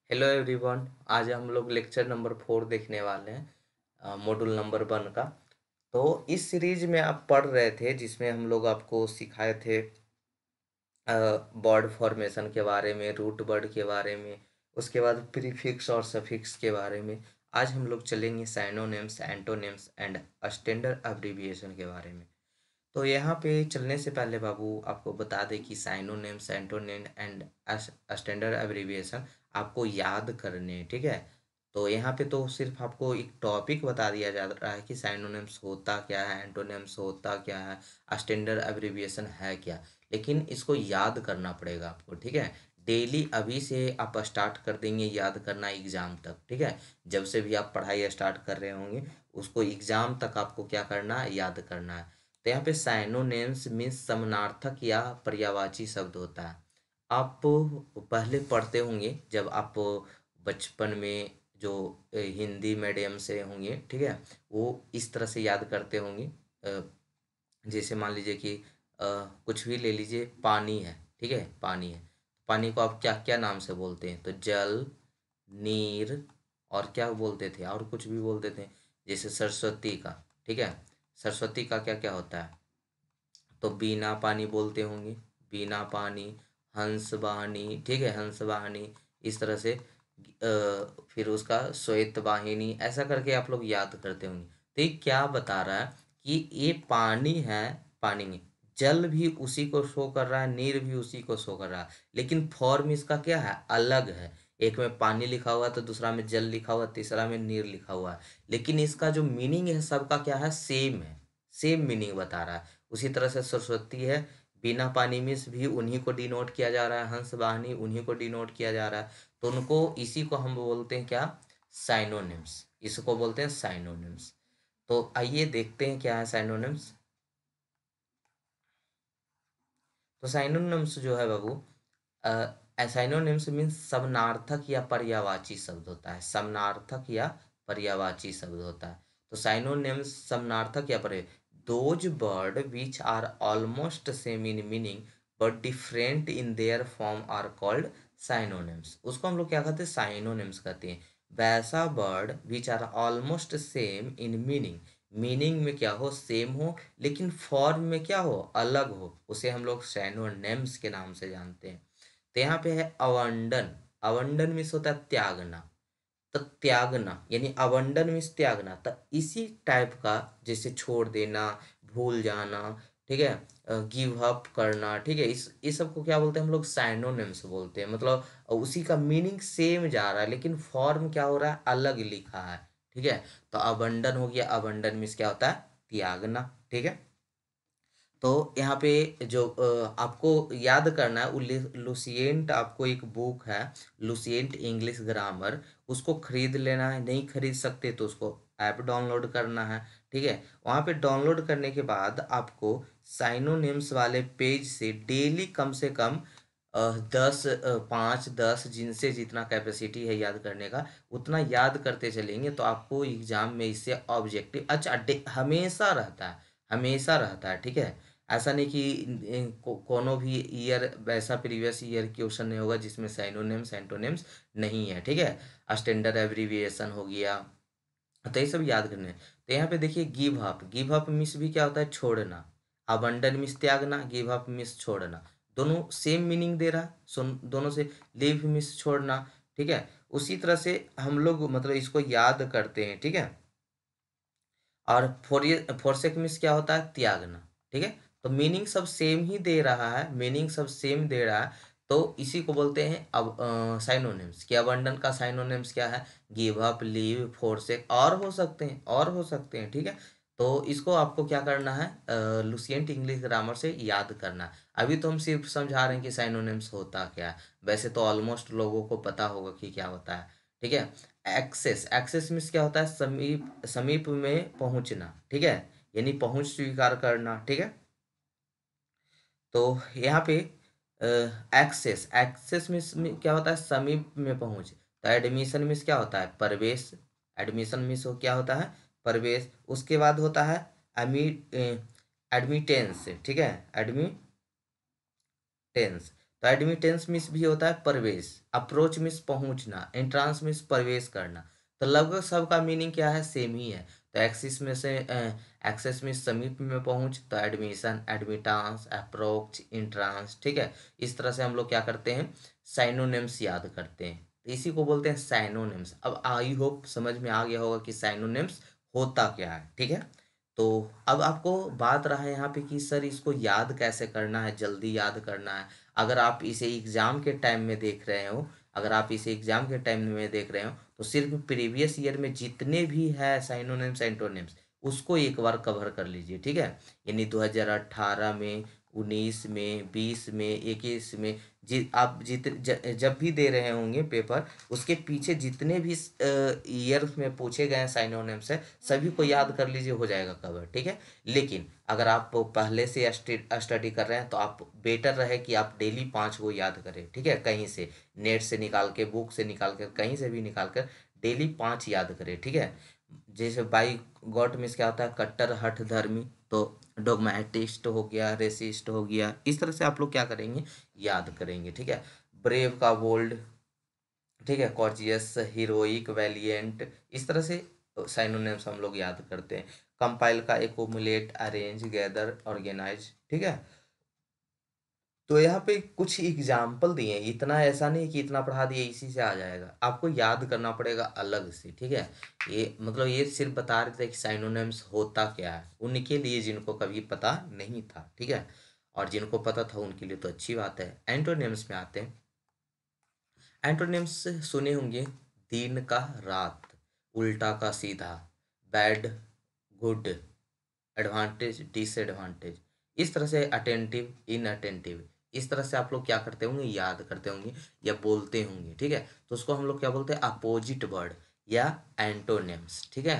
Hello everyone. आज हम लोग लेक्चर नंबर 4 देखने वाले हैं, मॉड्यूल नंबर 1 का। तो इस सीरीज में आप पढ़ रहे थे जिसमें हम लोग आपको सिखाए थे वर्ड फॉर्मेशन के बारे में, रूट वर्ड के बारे में, उसके बाद प्रीफिक्स और सफिक्स के बारे में। आज हम लोग चलेंगे synonyms, antonyms and standard abbreviation के बारे में। तो यहाँ पे चलने से पहले बाबू आपको बता दें कि synonyms, antonym and standard abbreviation आपको याद करने हैं, ठीक है। तो यहाँ पे तो सिर्फ आपको एक टॉपिक बता दिया जा रहा है कि साइनोनिम्स होता क्या है, एंटोनिम्स होता क्या है, स्टैंडर्ड एब्रीविएशन है क्या। लेकिन इसको याद करना पड़ेगा आपको, ठीक है। डेली अभी से आप स्टार्ट कर देंगे याद करना एग्जाम तक, ठीक है। जब से भी आप पढ़ाई स्टार्ट कर रहे होंगे उसको एग्जाम तक आपको क्या करना है, याद करना है। तो यहाँ पे साइनोनिम्स मीन्स समानार्थक या पर्यायवाची शब्द होता है। आप पहले पढ़ते होंगे जब आप बचपन में, जो हिंदी मीडियम से होंगे, ठीक है, वो इस तरह से याद करते होंगे। अ, जैसे मान लीजिए कि कुछ भी ले लीजिए, पानी है, ठीक है, पानी है। पानी को आप क्या क्या नाम से बोलते हैं? तो जल, नीर, और क्या बोलते थे, और कुछ भी बोलते थे, जैसे सरस्वती का, ठीक है। सरस्वती का क्या क्या होता है? तो बीना पानी बोलते होंगे, बीना पानी। हंस वाहिनी, ठीक है, हंस वाहिनी। इस तरह से फिर उसका श्वेत वाहिनी, ऐसा करके आप लोग याद करते होंगे। तो ये क्या बता रहा है कि ये पानी है, पानी में जल भी उसी को शो कर रहा है, नीर भी उसी को शो कर रहा है, लेकिन फॉर्म इसका क्या है, अलग है। एक में पानी लिखा हुआ है तो दूसरा में जल लिखा हुआ है, तीसरा में नीर लिखा हुआ है। लेकिन इसका जो मीनिंग है सबका क्या है, सेम है, सेम मीनिंग बता रहा है। उसी तरह से सरस्वती है, बिना पानी में से भी उन्हीं को डिनोट किया जा रहा है, हंस वाहिनी उन्हीं को डिनोट किया जा रहा है। तो उनको, इसी को हम बोलते हैं क्या, साइनोनिम्स। इसको बोलते हैं साइनोनिम्स। तो आइए देखते हैं क्या है साइनोनिम्स। तो साइनोनिम्स जो है बाबू, साइनोनिम्स मीन्स समानार्थक या पर्यायवाची शब्द होता है, समानार्थक या पर्यायवाची शब्द होता है। तो साइनोनिम्स समानार्थक या पर्याय, those word which are almost same in meaning but different in their form are called synonyms. उसको हम लोग क्या कहते हैं, साइनोनिम्स कहते हैं। वैसा word which are almost same in meaning, meaning में क्या हो, सेम हो, लेकिन फॉर्म में क्या हो, अलग हो, उसे हम लोग सैनोनिम्स के नाम से जानते हैं। तो यहाँ पे है अवंडन। अवंडन मीन्स होता है त्यागना। तो त्यागना यानी अवंडन मीन्स त्यागना। तो इसी टाइप का, जैसे छोड़ देना, भूल जाना, ठीक है, गिव अप करना, ठीक है, इस सब को क्या बोलते हैं हम लोग, साइनोनिम्स बोलते हैं। मतलब उसी का मीनिंग सेम जा रहा है लेकिन फॉर्म क्या हो रहा है, अलग लिखा है, ठीक है। तो अबंडन हो गया, अबंडन मीन्स क्या होता है, त्यागना, ठीक है। तो यहाँ पे जो आपको याद करना है, वो लुसिएंट, आपको एक बुक है लुसिएंट इंग्लिश ग्रामर, उसको खरीद लेना है। नहीं खरीद सकते तो उसको ऐप डाउनलोड करना है, ठीक है। वहाँ पे डाउनलोड करने के बाद आपको साइनोनिम्स वाले पेज से डेली कम से कम 5-10, जिनसे जितना कैपेसिटी है याद करने का, उतना याद करते चलेंगे तो आपको एग्जाम में इससे ऑब्जेक्टिव अच्छा हमेशा रहता है, हमेशा रहता है, ठीक है। ऐसा नहीं कि कोनो भी ईयर वैसा प्रीवियस ईयर क्वेश्चन नहीं होगा जिसमें साइनोनिम्स एंटोनिम्स नहीं है, ठीक है। स्टैंडर्ड एब्रीविएशन हो गया, तो ये सब याद करने हैं। तो यहाँ पे देखिए, give up, give up means भी क्या होता है, छोड़ना। अबंडन मीन्स त्यागना, गिव अप मीन्स छोड़ना। दोनों सेम मीनिंग दे रहा है, सुन दोनों से। लीव मीन्स छोड़ना, ठीक है। उसी तरह से हम लोग मतलब इसको याद करते हैं, ठीक है। और फोरसेक मीन्स क्या होता है, त्यागना, ठीक है। तो मीनिंग सब सेम ही दे रहा है, मीनिंग सब सेम दे रहा है। तो इसी को बोलते हैं अब साइनोनिम्स। कि अबंडन का साइनोनिम्स क्या है, गिव अप, लीव, फोरसेक, और हो सकते हैं, और हो सकते हैं, ठीक है। तो इसको आपको क्या करना है, लुसिएंट इंग्लिश ग्रामर से याद करना है। अभी तो हम सिर्फ समझा रहे हैं कि साइनोनिम्स होता क्या है, वैसे तो ऑलमोस्ट लोगों को पता होगा कि क्या होता है, ठीक है। एक्सेस, एक्सेस मीन्स क्या होता है, समीप, समीप में पहुंचना, ठीक है, यानी पहुंच स्वीकार करना, ठीक है। तो यहाँ पे एक्सेस, एक्सेस मीन्स में क्या होता है, समीप में पहुंच। तो एडमिशन मीन्स क्या होता है, प्रवेश। एडमिशन मीन्स क्या होता है, प्रवेश। उसके बाद होता है एडमिटेंस, ठीक है, एडमिटेंस। तो एडमिटेंस मीन्स भी होता है प्रवेश, अप्रोच मीन्स पहुंचना, एंट्रांस मीन्स प्रवेश करना। तो लगभग सबका मीनिंग क्या है, सेम ही है। तो एक्सिस में से एक्सेस मीन्स समीप में पहुंच, तो एडमिशन, एडमिटांस, अप्रोच, इंट्रांस, ठीक है। इस तरह से हम लोग क्या करते हैं, साइनोनिम्स याद करते हैं। तो इसी को बोलते हैं साइनोनिम्स। अब आई होप समझ में आ गया होगा कि साइनोनिम्स होता क्या है, ठीक है। तो अब आपको बात रहा है यहाँ पे कि सर इसको याद कैसे करना है, जल्दी याद करना है। अगर आप इसे एग्जाम के टाइम में देख रहे हो, अगर आप इसे एग्जाम के टाइम में देख रहे हो, तो सिर्फ प्रीवियस ईयर में जितने भी है साइनोनिम्स एंटोनिम्स उसको एक बार कवर कर लीजिए, ठीक है। यानी 2018 में, 19 में, 20 में, 21 में, आप जब भी दे रहे होंगे पेपर, उसके पीछे जितने भी ईयर में पूछे गए साइनोनिम्स है सभी को याद कर लीजिए, हो जाएगा कवर, ठीक है। लेकिन अगर आप पहले से स्टडी कर रहे हैं तो आप बेटर रहे कि आप डेली 5 को याद करें, ठीक है। कहीं से नेट से निकाल के, बुक से निकाल कर, कहीं से भी निकाल कर डेली 5 याद करें, ठीक है। जैसे बाई गॉड मीन्स क्या होता है, कट्टर हठ धर्मी। तो डोगमेटिस्ट हो गया, रेसिस्ट हो गया, इस तरह से आप लोग क्या करेंगे, याद करेंगे, ठीक है। ब्रेव का बोल्ड, ठीक है, कॉर्जियस, हीरोइक, वैलिएंट, इस तरह से साइनोनिम्स हम लोग याद करते हैं। कंपाइल का एकोमुलेट, अरेंज, गैदर, ऑर्गेनाइज, ठीक है। तो यहाँ पे कुछ एग्जाम्पल दिए हैं, इतना ऐसा नहीं कि इतना पढ़ा दिए इसी से आ जाएगा, आपको याद करना पड़ेगा अलग से, ठीक है। ये मतलब ये सिर्फ बता रहे थे कि साइनोनिम्स होता क्या है, उनके लिए जिनको कभी पता नहीं था, ठीक है। और जिनको पता था उनके लिए तो अच्छी बात है। एंटोनिम्स में आते हैं। एंटोनिम्स सुने होंगे, दिन का रात, उल्टा का सीधा, बैड गुड, एडवांटेज डिसएडवांटेज, इस तरह से अटेंटिव इनअटेंटिव, इस तरह से आप लोग क्या करते होंगे, याद करते होंगे या बोलते होंगे, ठीक है। तो उसको हम लोग क्या बोलते हैं, अपोजिट वर्ड या एंटोनिम्स, ठीक है।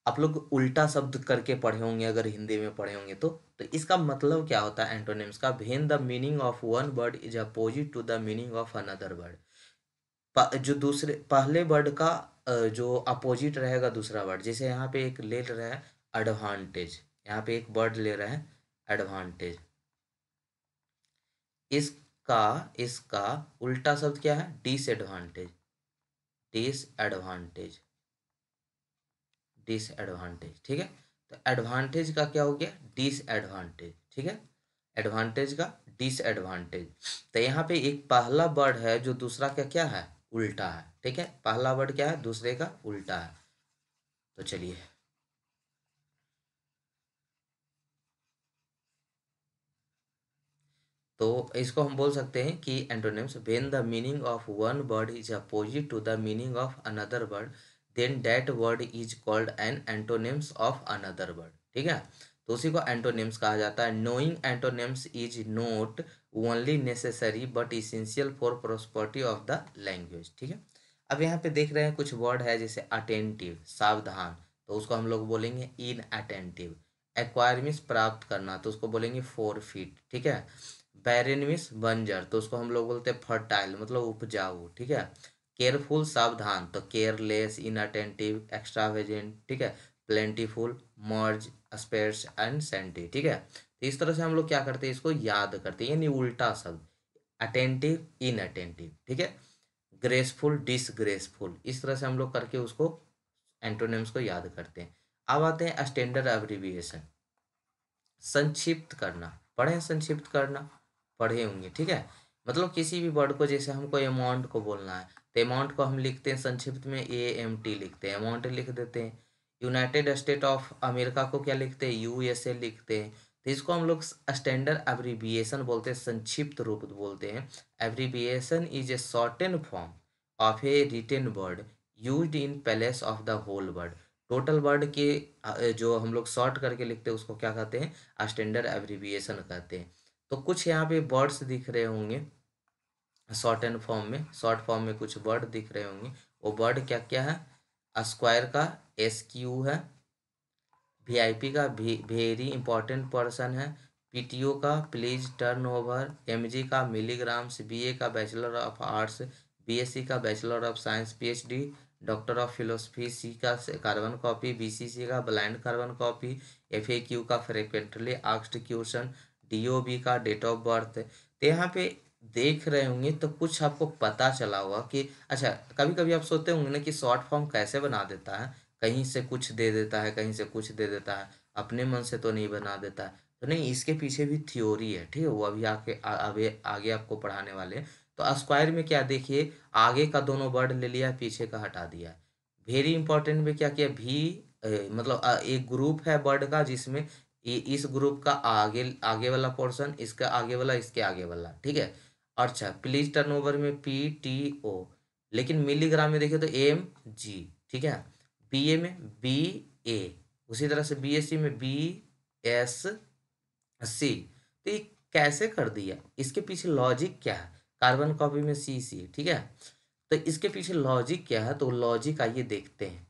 आप लोग उल्टा शब्द करके पढ़े होंगे अगर हिंदी में पढ़े होंगे तो इसका मतलब क्या होता है एंटोनिम्स का, when the meaning of one word is opposite to the meaning of another word. जो दूसरे पहले वर्ड का जो अपोजिट रहेगा दूसरा वर्ड, जैसे यहाँ पे एक ले रहा है एडवांटेज, यहाँ पे एक वर्ड ले रहा है एडवांटेज, इसका इसका उल्टा शब्द क्या है, डिसएडवांटेज, डिसएडवांटेज, डिसएडवांटेज, ठीक है। तो एडवांटेज का क्या हो गया, डिसएडवांटेज, ठीक है। एडवांटेज का डिसएडवांटेज। तो यहाँ पे एक पहला वर्ड है जो दूसरा का क्या है, उल्टा है, ठीक है। पहला वर्ड क्या है, दूसरे का उल्टा है। तो चलिए, तो इसको हम बोल सकते हैं कि antonyms, when the meaning of one word is opposite to the meaning of another word, then that word is called an antonyms of another word, ठीक है। तो उसी को एंटोनिम्स कहा जाता है। Knowing antonyms is not only necessary but essential for prosperity of the language, ठीक है। अब यहाँ पे देख रहे हैं कुछ वर्ड है, जैसे अटेंटिव सावधान, तो उसको हम लोग बोलेंगे इन अटेंटिव। एक्वायर मीन्स प्राप्त करना, तो उसको बोलेंगे फोरफिट, ठीक है। बैरन मीन्स बंजर, तो उसको हम लोग बोलते हैं फर्टाइल, मतलब उपजाऊ, ठीक है। केयरफुल सावधान, तो केयरलेस, इनअटेंटिव, एक्स्ट्रावेजेंट, ठीक है। Plentiful, merge, sparse and scanty, ठीक है। तो इस तरह से हम लोग क्या करते हैं, इसको याद करते हैं, यानी उल्टा शब्द, अटेंटिव इनअटेंटिव, ठीक है। ग्रेसफुल डिसग्रेसफुल, इस तरह से हम लोग करके उसको एंटोनिम्स को याद करते हैं। अब आते हैं स्टैंडर्ड एब्रिविएशन, संक्षिप्त करना। पढ़े हैं संक्षिप्त करना, पढ़े होंगे, ठीक है। मतलब किसी भी वर्ड को, जैसे हमको अमाउंट को बोलना है तो अमाउंट को हम लिखते हैं संक्षिप्त में AMT लिखते हैं, अमाउंट लिख देते हैं। यूनाइटेड स्टेट ऑफ अमेरिका को क्या लिखते हैं, USA लिखते हैं। तो इसको हम लोग स्टैंडर्ड एब्रिविएशन बोलते हैं, संक्षिप्त रूप बोलते हैं। Abbreviation is a shorten form of a written word used in place of the whole word. Total word के जो हम लोग शॉर्ट करके लिखते हैं उसको क्या कहते हैं, स्टैंडर्ड एब्रिविएशन कहते हैं। तो कुछ यहाँ पे वर्ड्स दिख रहे होंगे शॉर्ट एंड फॉर्म में, शॉर्ट फॉर्म में कुछ वर्ड दिख रहे होंगे। वो वर्ड क्या क्या है, स्क्वायर का SQ है, VIP का वेरी इंपॉर्टेंट पर्सन है, PTO का प्लीज टर्न ओवर, MG का मिलीग्राम्स, BA का बैचलर ऑफ आर्ट्स, BSc का bachelor of science, PhD doctor of philosophy, C का कार्बन कॉपी, BCC का ब्लाइंड कार्बन कॉपी, FAQ का फ्रिक्वेंटली आस्क्ड क्वेश्चन, DOB का date of birth. तो यहाँ पे देख रहे होंगे तो कुछ आपको पता चला होगा कि अच्छा, कभी कभी आप सोचते होंगे ना कि शॉर्ट फॉर्म कैसे बना देता है, कहीं से कुछ दे देता है, कहीं से कुछ दे देता है, अपने मन से तो नहीं बना देता है। तो नहीं, इसके पीछे भी थ्योरी है, ठीक है, वो अभी आगे आगे आपको पढ़ाने वाले हैं। तो स्क्वायर में क्या देखिए, आगे का दोनों वर्ड ले लिया है, पीछे का हटा दिया है। वेरी इंपॉर्टेंट में क्या किया, भी मतलब एक ग्रुप है वर्ड का, जिसमें इस ग्रुप का आगे आगे वाला पोर्शन, इसका आगे वाला, इसके आगे वाला, ठीक है। अच्छा, प्लीज टर्न ओवर में PTO, लेकिन मिलीग्राम में देखिए तो MG, ठीक है। BA में BA, उसी तरह से BSc में BSc। तो ये कैसे कर दिया, इसके पीछे लॉजिक क्या है, कार्बन कॉपी में CC, ठीक है। तो इसके पीछे लॉजिक क्या है, तो लॉजिक आइए देखते हैं।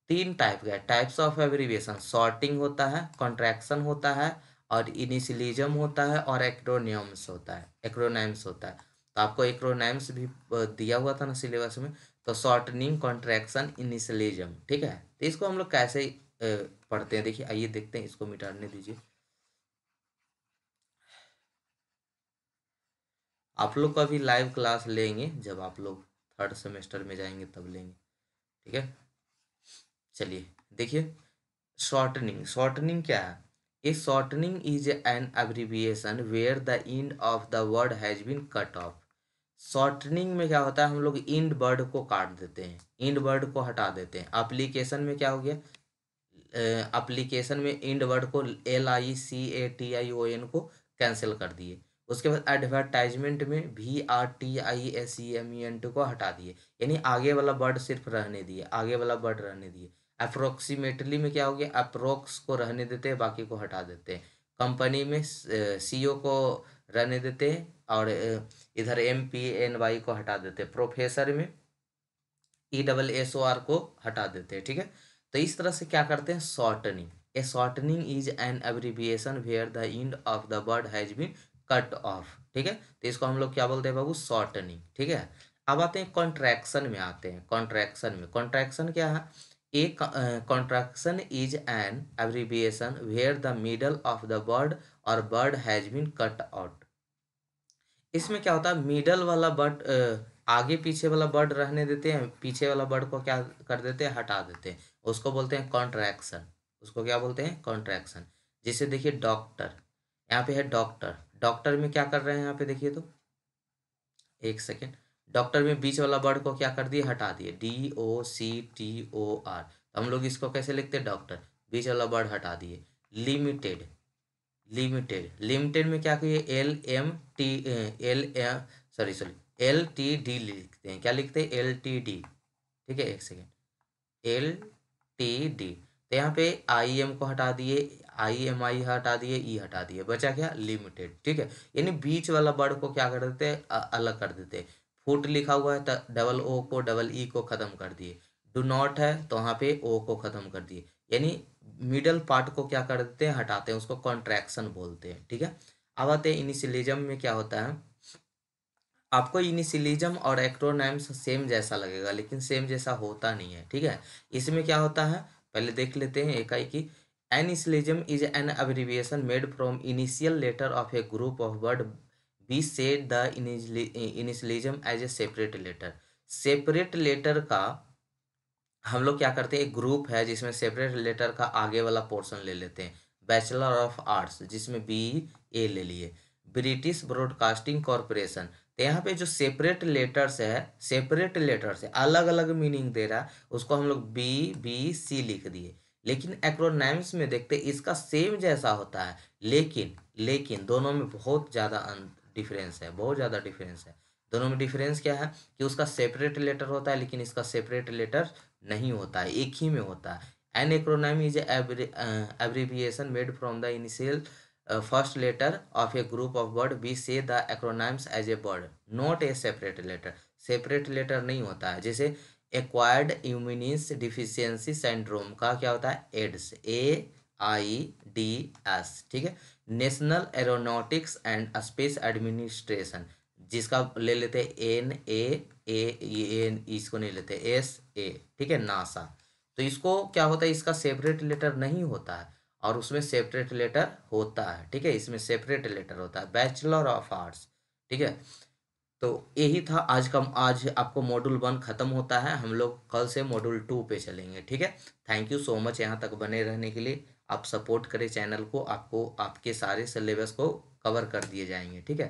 तीन टाइप का है, टाइप्स ऑफ एब्रीविएशन, सॉर्टिंग होता है, कॉन्ट्रैक्शन होता है, और इनिशियलिज्म होता है, और एक्रोनिम्स होता है, एक्रोनाइम्स होता है। तो आपको एक्रोनाइम्स भी दिया हुआ था ना सिलेबस में। तो शॉर्टनिंग, कॉन्ट्रैक्शन, इनिशियलिज्म, ठीक है। तो इसको हम लोग कैसे पढ़ते हैं, देखिए आइए देखते हैं, इसको मिटाने दीजिए। आप लोग का भी लाइव क्लास लेंगे, जब आप लोग थर्ड सेमेस्टर में जाएंगे तब लेंगे, ठीक है। चलिए देखिए, शॉर्टनिंग, शॉर्टनिंग क्या है, a shortening is an abbreviation where the end of the word has been cut off. Shortening में क्या होता है, हम लोग इंड वर्ड को काट देते हैं, इंड वर्ड को हटा देते हैं। एप्लीकेशन में क्या हो गया, एप्लीकेशन में इंड वर्ड को LICATION को कैंसिल कर दिए। उसके बाद एडवर्टाइजमेंट में VRTISEMENT को हटा दिए, यानी आगे वाला वर्ड सिर्फ रहने दिए, आगे वाला वर्ड रहने दिए। अप्रोक्सीमेटली में क्या हो गया, अप्रोक्स को रहने देते हैं, बाकी को हटा देते हैं। कंपनी में CO को रहने देते हैं, और इधर MPNY को हटा देते हैं। प्रोफेसर में ESSOR को हटा देते हैं, ठीक है। तो इस तरह से क्या करते हैं, shortening. A shortening is an abbreviation where the end of the word has been cut off, ठीक है। तो इसको हम लोग क्या बोलते हैं बाबू, शॉर्टनिंग, ठीक है। अब आते हैं कॉन्ट्रैक्शन में, आते हैं कॉन्ट्रैक्शन में। कॉन्ट्रैक्शन क्या है, a contraction is an abbreviation where the middle of the word or word has been cut out. इसमें क्या होता है, मिडल वाला वर्ड, आगे पीछे वाला वर्ड रहने देते हैं, पीछे वाला वर्ड को क्या कर देते हैं, हटा देते हैं। उसको बोलते हैं कॉन्ट्रैक्शन, उसको क्या बोलते हैं, कॉन्ट्रैक्शन। जैसे देखिए डॉक्टर, यहाँ पे है डॉक्टर, डॉक्टर में क्या कर रहे हैं, यहाँ पे देखिए तो, एक सेकेंड, डॉक्टर में बीच वाला वर्ड को क्या कर दिए, हटा दिए, DOCTOR। हम लोग इसको कैसे लिखते हैं, डॉक्टर, बीच वाला वर्ड हटा दिए। लिमिटेड, लिमिटेड, लिमिटेड में क्या कहिए, LMT, L sorry sorry LTD लिखते हैं, क्या लिखते हैं, LTD, ठीक है। एक सेकेंड, LTD। तो यहाँ पे IM को हटा दिए, IMI हटा दिए, E हटा दिए, बचा क्या, लिमिटेड, ठीक है। यानी बीच वाला वर्ड को क्या कर देते हैं, अलग कर देते हैं। फुट लिखा हुआ है तो डबल O को, डबल E को खत्म कर दिए। डू नॉट है तो वहाँ पे O को खत्म कर दिए, यानी मिडल पार्ट को क्या कर देते हैं, हटाते हैं, उसको कॉन्ट्रैक्शन बोलते हैं, ठीक है। अब आते हैं इनिशियलिज्म में, क्या होता है। आपको इनिशियलिज्म और एक्रोनिम्स सेम जैसा लगेगा, लेकिन सेम जैसा होता नहीं है, ठीक है। इसमें क्या होता है, पहले देख लेते हैं एक आई की। Initialism is an abbreviation made from initial letter of a group of word be said the initialism as a separate letter. Separate letter का हम लोग क्या करते हैं, एक ग्रुप है जिसमें सेपरेट लेटर का आगे वाला पोर्शन ले लेते हैं। बैचलर ऑफ आर्ट्स, जिसमें BA ले लिए। ब्रिटिश ब्रॉडकास्टिंग कॉरपोरेशन, तो यहाँ पे जो सेपरेट लेटर्स है, अलग अलग मीनिंग दे रहा है, उसको हम लोग BBC लिख दिए। लेकिन एक्रोनिम्स में देखते हैं, इसका सेम जैसा होता है, लेकिन लेकिन दोनों में बहुत ज़्यादा डिफरेंस है, बहुत ज़्यादा डिफरेंस है। दोनों में डिफरेंस क्या है, कि उसका सेपरेट लेटर होता है, लेकिन इसका सेपरेट लेटर नहीं होता है, एक ही में होता है। An acronym is abbreviation made from the initial first letter of a group of word, we say the acronyms as a word, not a separate letter. Separate letter नहीं होता है। जैसे एक्वायर्ड इम्यूनिस डिफिशियंसी सिंड्रोम का क्या होता है, ads, AIDS, ठीक है। National aeronautics and space administration, जिसका ले लेते हैं NASA, इसको नहीं लेते SA, ठीक है, नासा। तो इसको क्या होता है, इसका सेपरेट लेटर नहीं होता है, और उसमें सेपरेट लेटर होता है, ठीक है, इसमें सेपरेट लेटर होता है। बैचलर ऑफ आर्ट्स, ठीक है। तो यही था आज आपको मॉड्यूल 1 खत्म होता है, हम लोग कल से मॉड्यूल 2 पे चलेंगे। ठीक है। थैंक यू सो मच यहाँ तक बने रहने के लिए। आप सपोर्ट करें चैनल को, आपको आपके सारे सिलेबस को कवर कर दिए जाएंगे। ठीक है।